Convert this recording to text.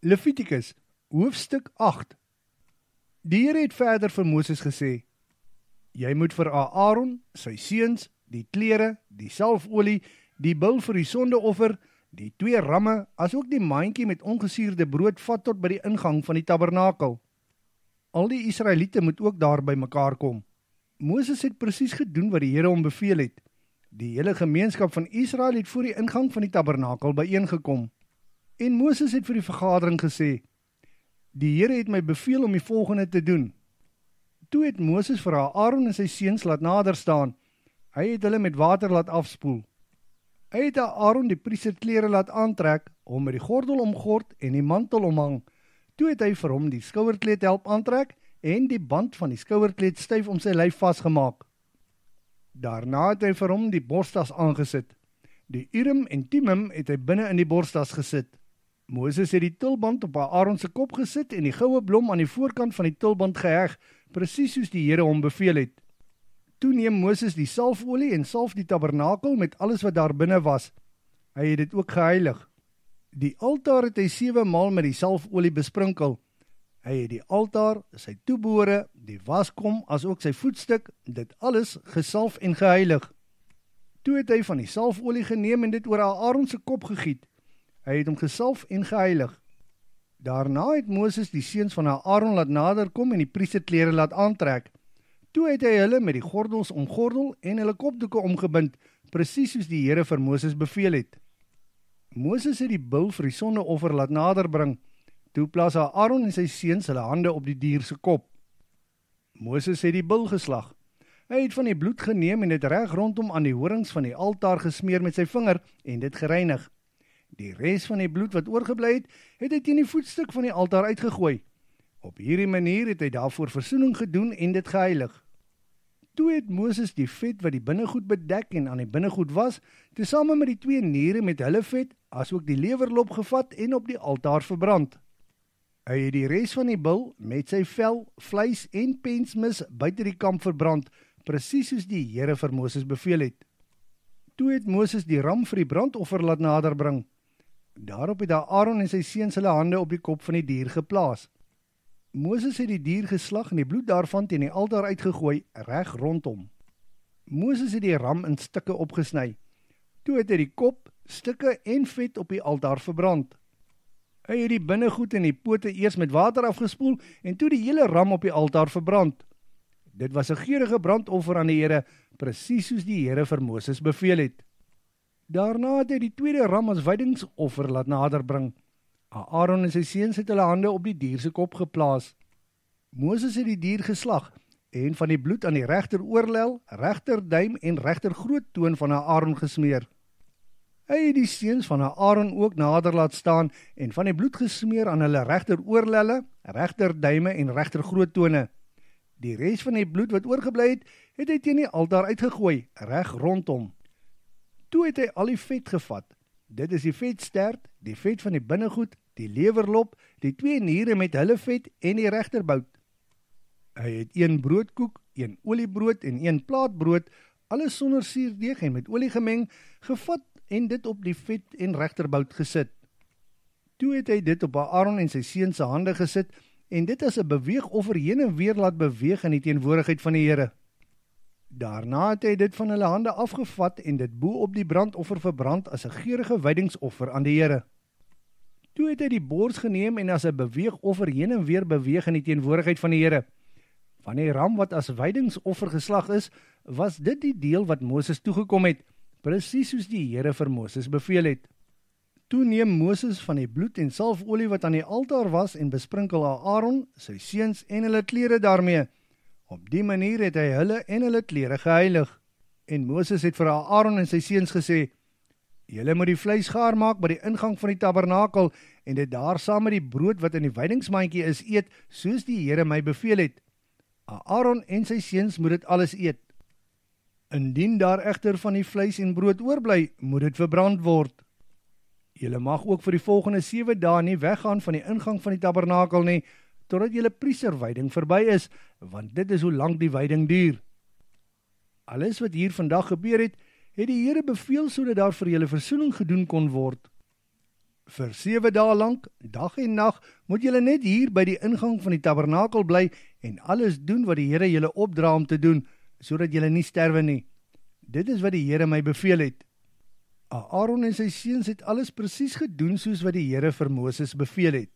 Levitikus, hoofstuk 8. Die Here het verder vir Moses gesê, jy moet vir Aaron, sy seuns, die klere, die salfolie, die bil vir die sondeoffer, die 2 ramme, asook die mandjie met ongesuurde brood vat tot by die ingang van die tabernakel. Al die Israeliete moet ook daar by mekaar kom. Moses het presies gedoen wat die Here hom beveel het. Die hele gemeenskap van Israel het voor die ingang van die tabernakel byeengekom. En Moses het vir die vergadering gesê, die Here het my beveel om die volgende te doen. Toe het Moses vir Aaron en sy seuns laat nader staan. Hy het hulle met water laat afspoel. Hy het Aaron die priesterklere laat aantrek, hom met die gordel omgord en die mantel omhang. Toe het hy vir hom die skouerkleed help aantrek en die band van die skouerkleed styf om sy lyf vasgemaak. Daarna het hy vir hom die borstas aangesit. Die Urim en Thummim het hy binne in die borstas gesit. Moses het die tulband op Aaron se kop gesit en die goue blom aan die voorkant van die tulband geheg, presies soos die Here hom beveel het. Toe neem Moses die salfolie en salf die tabernakel met alles wat daar binne was. Hy het dit ook geheilig. Die altaar het hy 7 maal met die salfolie besprinkel. Hy het die altaar, sy toebehore, die waskom, asook sy voetstuk, dit alles gesalf en geheilig. Toe het hy van die salfolie geneem en dit oor Aaron se kop gegiet. Hy het hom gesalf en geheilig. Daarna het Moses die seuns van Aaron laat naderkom en die priesterklere laat aantrek. Toe het hy hulle met die gordels omgordel en hulle kopdoeke omgebind, presies soos die Here vir Moses beveel het. Moses het die bil vir die sondeoffer laat naderbring. Toe plaas Aaron en sy seuns hulle hande op die dier se kop. Moses het die bil geslag. Hy het van die bloed geneem en dit reg rondom aan die horings van die altaar gesmeer met sy vinger en dit gereinig. Die res van die bloed wat oorgebly het, het hy teen die voetstuk van die altaar uitgegooi. Op hierdie manier het hy daarvoor versoening gedoen en dit geheilig. Toe het Moses die vet wat die binnegoed bedek en aan die binnegoed was, tesame met die 2 niere met hulle vet, asook die lewerlop gevat en op die altaar verbrand. Hy het die res van die bil met sy vel, vleis en pensmis buite die kamp verbrand, presies soos die Here vir Moses beveel het. Toe het Moses die ram vir die brandoffer laat naderbring. Daarop het Aaron en sy seuns hulle hande op die kop van die dier geplaas. Moses het die dier geslag en die bloed daarvan teen die altaar uitgegooi, reg rondom. Moses het die ram in stukke opgesny. Toe het hy die kop, stukke en vet op die altaar verbrand. Hy het die binnegoed en die pote eers met water afgespoel en toe die hele ram op die altaar verbrand. Dit was 'n geurende brandoffer aan die Here, presies soos die Here vir Moses beveel het. Daarna het hy die 2de ram as wydingsoffer laat naderbring. Aaron en sy seuns het hulle hande op die dier se kop geplaas. Moses het die dier geslag en van die bloed aan die regter oorlel, regter duim en regter groottoon van Aaron gesmeer. Hy het die seuns van Aaron ook nader laat staan en van die bloed gesmeer aan hulle regter oorlelle, regter duime en regter groottone. Die res van die bloed wat oorgebly het, het hy teen die altaar uitgegooi, reg rondom. Toe het hy al die vet gevat. Dit is die vetstert, die vet van die binnegoed, die lewerlop, die 2 niere met hulle vet en die regterbout. Hy het 1 broodkoek, 1 oliebrood en 1 plaatbrood, alles sonder suurdeeg en met olie gemeng, gevat en dit op die vet en regterbout gesit. Toe het hy dit op Aaron en sy seuns se hande gesit en dit as 'n beweegoffer heen en weer laat beweeg in die teenwoordigheid van die Here. Daarna het hy dit van hulle hande afgevat en dit bo op die brandoffer verbrand as 'n geurende wydingsoffer aan die Here. Toe het hy die bors geneem en as 'n beweegoffer heen en weer beweeg in die teenwoordigheid van die Here. Van die ram wat as wydingsoffer geslag is, was dit die deel wat Moses toegekom het, presies soos die Here vir Moses beveel het. Toe neem Moses van die bloed en salfolie wat aan die altaar was en besprinkel Aaron, sy seuns en hulle klere daarmee. Op die manier het hy hulle en hulle klere geheilig. En Moses het vir Aaron en sy seuns gesê, julle moet die vleis gaar maak by die ingang van die tabernakel en dit daar saam met die brood wat in die wydingsmandjie is eet, soos die Here my beveel het. Aaron en sy seuns moet dit alles eet. Indien daar egter van die vleis en brood oorbly, moet dit verbrand word. Julle mag ook vir die volgende 7 dae nie weggaan van die ingang van die tabernakel nie, totdat julle priesterwyding verby is, want dit is hoe lank die wyding duur. Alles wat hier vandag gebeur het, het die Here beveel sodat daar vir julle versoening gedoen kon word. Vir 7 dae lank, dag en nag, moet julle net hier by die ingang van die tabernakel bly en alles doen wat die Here julle opdra om te doen, sodat julle nie sterwe nie. Dit is wat die Here my beveel het. Aaron en sy seuns het alles presies gedoen soos wat die Here vir Moses beveel het.